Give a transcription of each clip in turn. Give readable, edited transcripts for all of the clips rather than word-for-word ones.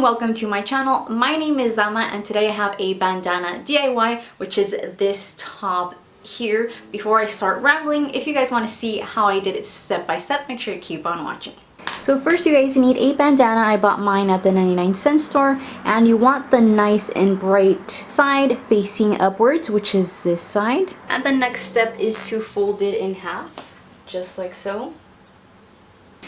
and welcome to my channel. My name is Dama and today I have a bandana DIY, which is this top here. Before I start rambling, if you guys want to see how I did it step by step, make sure to keep on watching. So first you guys need a bandana. I bought mine at the 99-cent store, and you want the nice and bright side facing upwards, which is this side. And the next step is to fold it in half, just like so.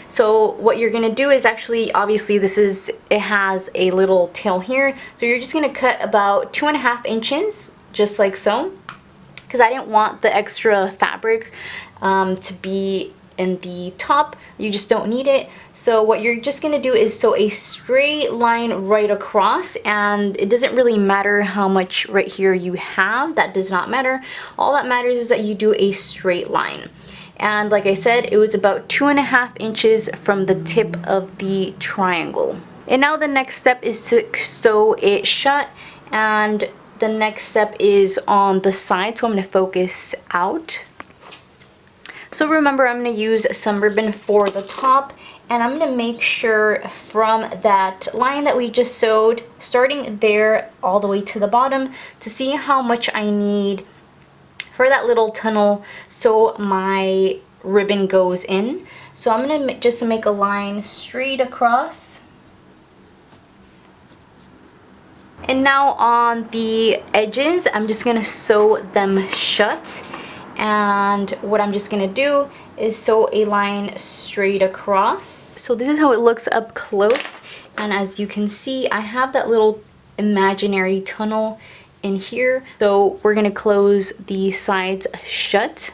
So what you're gonna do is actually, obviously it has a little tail here, so you're just gonna cut about 2.5 inches, just like so, because I didn't want the extra fabric to be in the top. You just don't need it. So what you're just gonna do is sew a straight line right across, and it doesn't really matter how much right here you have. That does not matter. All that matters is that you do a straight line. And like I said, it was about 2.5 inches from the tip of the triangle. And now the next step is to sew it shut, and the next step is on the side, so I'm going to focus out. So remember, I'm going to use some ribbon for the top, and I'm going to make sure from that line that we just sewed, starting there all the way to the bottom, to see how much I need for that little tunnel so my ribbon goes in. So I'm gonna just make a line straight across, and now on the edges I'm just gonna sew them shut. And what I'm just gonna do is sew a line straight across. So this is how it looks up close, and as you can see, I have that little imaginary tunnel in here. So we're gonna close the sides shut,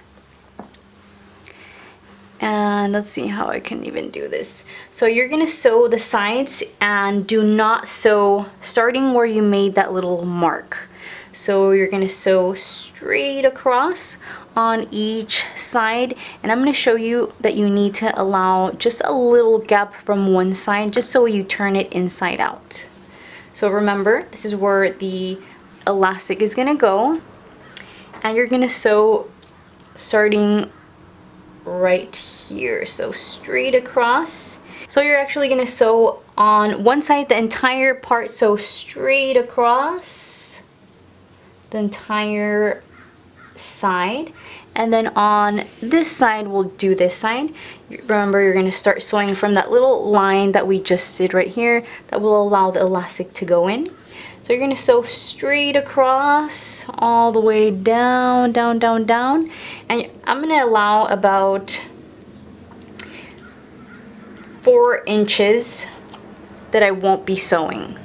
and let's see how I can even do this. So you're gonna sew the sides, and do not sew starting where you made that little mark. So you're gonna sew straight across on each side, and I'm gonna show you that you need to allow just a little gap from one side, just so you turn it inside out. So remember, this is where the elastic is gonna go, and you're gonna sew starting right here, so straight across. So you're actually gonna sew on one side the entire part, so straight across the entire side, and then on this side we'll do this side. Remember, you're going to start sewing from that little line that we just did right here that will allow the elastic to go in. So you're going to sew straight across all the way down, down, down, down. And I'm going to allow about 4 inches that I won't be sewing.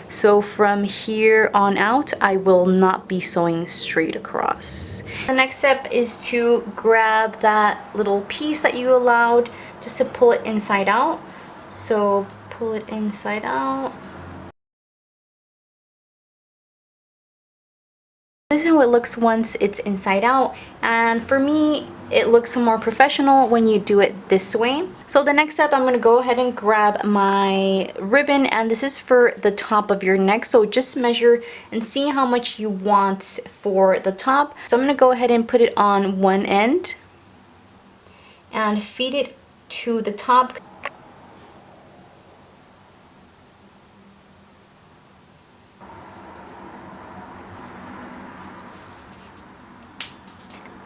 So from here on out, I will not be sewing straight across. The next step is to grab that little piece that you allowed, just to pull it inside out. So pull it inside out. This is how it looks once it's inside out, and for me it looks more professional when you do it this way. So the next step, I'm going to go ahead and grab my ribbon, and this is for the top of your neck, so just measure and see how much you want for the top. So I'm going to go ahead and put it on one end and feed it to the top.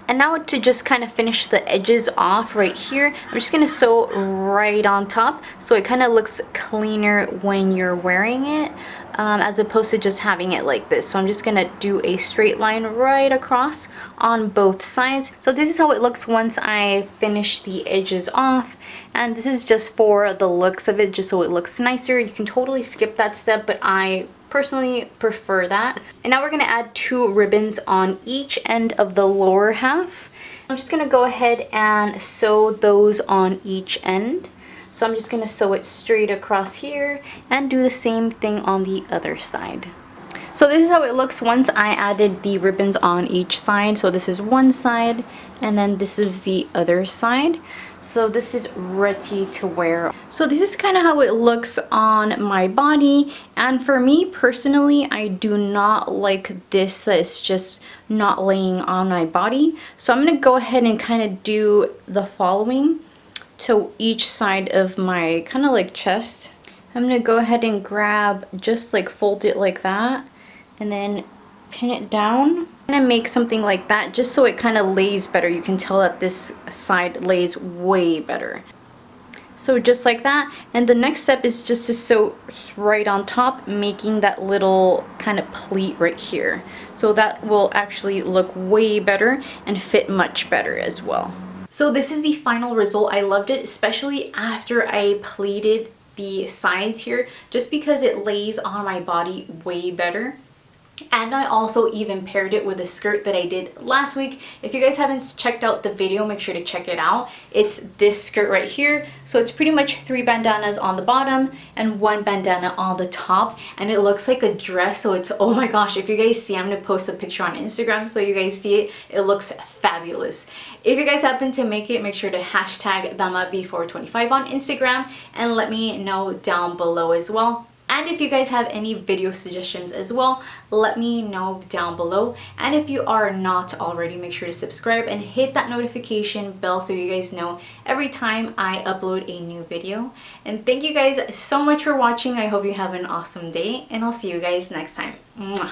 And now to just kind of finish the edges off right here, I'm just going to sew right on top so it kind of looks cleaner when you're wearing it, as opposed to just having it like this. So I'm just going to do a straight line right across on both sides. So this is how it looks once I finish the edges off. And this is just for the looks of it, just so it looks nicer. You can totally skip that step, but I personally prefer that. And now we're going to add 2 ribbons on each end of the lower half. I'm just going to go ahead and sew those on each end. So I'm just going to sew it straight across here and do the same thing on the other side. So this is how it looks once I added the ribbons on each side. So this is one side, and then this is the other side. So this is ready to wear. So this is kind of how it looks on my body, and for me personally, I do not like this, that it's just not laying on my body. So I'm going to go ahead and kind of do the following to each side of my kind of like chest. I'm gonna go ahead and grab, just like fold it like that, and then pin it down. I'm gonna make something like that just so it kind of lays better. You can tell that this side lays way better. So just like that, and the next step is just to sew right on top, making that little kind of pleat right here. So that will actually look way better and fit much better as well. So this is the final result. I loved it, especially after I pleated the sides here, just because it lays on my body way better. And I also even paired it with a skirt that I did last week. If you guys haven't checked out the video, make sure to check it out. It's this skirt right here. So it's pretty much 3 bandanas on the bottom and 1 bandana on the top. And it looks like a dress. So it's, oh my gosh, if you guys see, I'm going to post a picture on Instagram so you guys see it. It looks fabulous. If you guys happen to make it, make sure to hashtag DamaV425 on Instagram and let me know down below as well. And if you guys have any video suggestions as well, let me know down below. And if you are not already, make sure to subscribe and hit that notification bell so you guys know every time I upload a new video. And thank you guys so much for watching. I hope you have an awesome day, and I'll see you guys next time. Mwah.